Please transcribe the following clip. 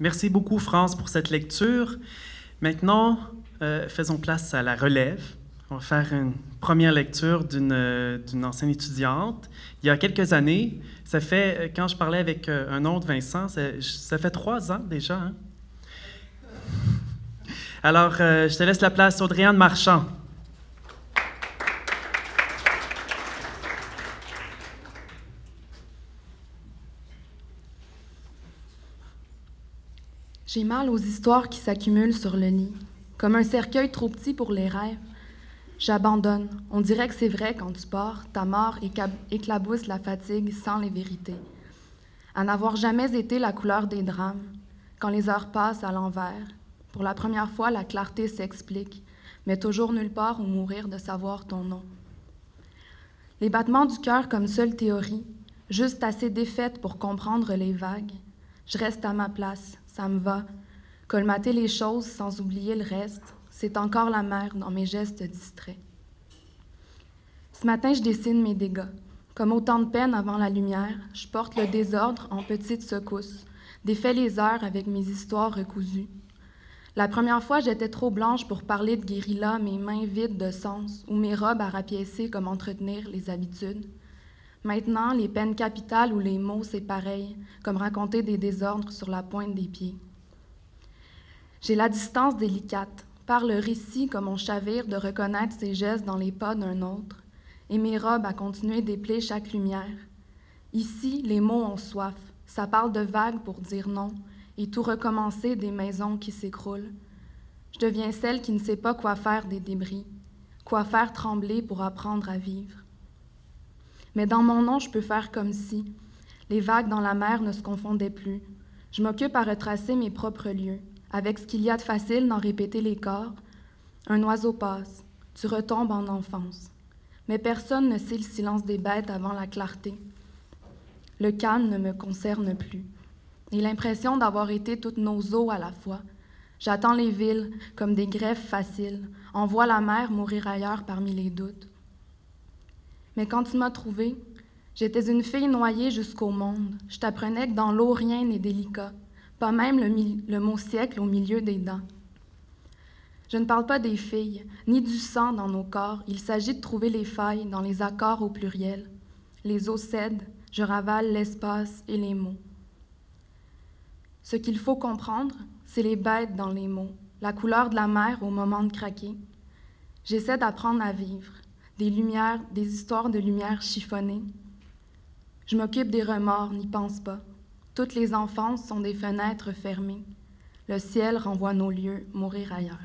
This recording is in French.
Merci beaucoup, France, pour cette lecture. Maintenant, faisons place à la relève. On va faire une première lecture d'une ancienne étudiante. Il y a quelques années, ça fait, quand je parlais avec un autre Vincent, ça fait 3 ans déjà. Hein? Alors, je te laisse la place, Audrey-Anne Marchand. J'ai mal aux histoires qui s'accumulent sur le lit, comme un cercueil trop petit pour les rêves. J'abandonne. On dirait que c'est vrai quand tu pars, ta mort éclabousse la fatigue sans les vérités. À n'avoir jamais été la couleur des drames, quand les heures passent à l'envers, pour la première fois la clarté s'explique, mais toujours nulle part où mourir de savoir ton nom. Les battements du cœur comme seule théorie, juste assez défaite pour comprendre les vagues. Je reste à ma place, ça me va. Colmater les choses sans oublier le reste, c'est encore la mer dans mes gestes distraits. Ce matin, je dessine mes dégâts. Comme autant de peine avant la lumière, je porte le désordre en petites secousses, défais les heures avec mes histoires recousues. La première fois, j'étais trop blanche pour parler de guérilla, mes mains vides de sens, ou mes robes à rapiécer comme entretenir les habitudes. Maintenant, les peines capitales ou les mots, c'est pareil, comme raconter des désordres sur la pointe des pieds. J'ai la distance délicate, par le récit comme on chavire de reconnaître ses gestes dans les pas d'un autre, et mes robes à continuer d'épeler chaque lumière. Ici, les mots ont soif, ça parle de vagues pour dire non, et tout recommencer des maisons qui s'écroulent. Je deviens celle qui ne sait pas quoi faire des débris, quoi faire trembler pour apprendre à vivre. Mais dans mon nom, je peux faire comme si les vagues dans la mer ne se confondaient plus. Je m'occupe à retracer mes propres lieux, avec ce qu'il y a de facile d'en répéter les corps. Un oiseau passe, tu retombes en enfance. Mais personne ne sait le silence des bêtes avant la clarté. Le calme ne me concerne plus. Et l'impression d'avoir été toutes nos eaux à la fois. J'attends les villes comme des greffes faciles, envoie la mer mourir ailleurs parmi les doutes. Mais quand tu m'as trouvée, j'étais une fille noyée jusqu'au monde. Je t'apprenais que dans l'eau, rien n'est délicat, pas même le mot siècle au milieu des dents. Je ne parle pas des filles, ni du sang dans nos corps. Il s'agit de trouver les failles dans les accords au pluriel. Les eaux cèdent, je ravale l'espace et les mots. Ce qu'il faut comprendre, c'est les bêtes dans les mots, la couleur de la mer au moment de craquer. J'essaie d'apprendre à vivre, des lumières, des histoires de lumière chiffonnées. Je m'occupe des remords, n'y pense pas. Toutes les enfances sont des fenêtres fermées. Le ciel renvoie nos lieux mourir ailleurs.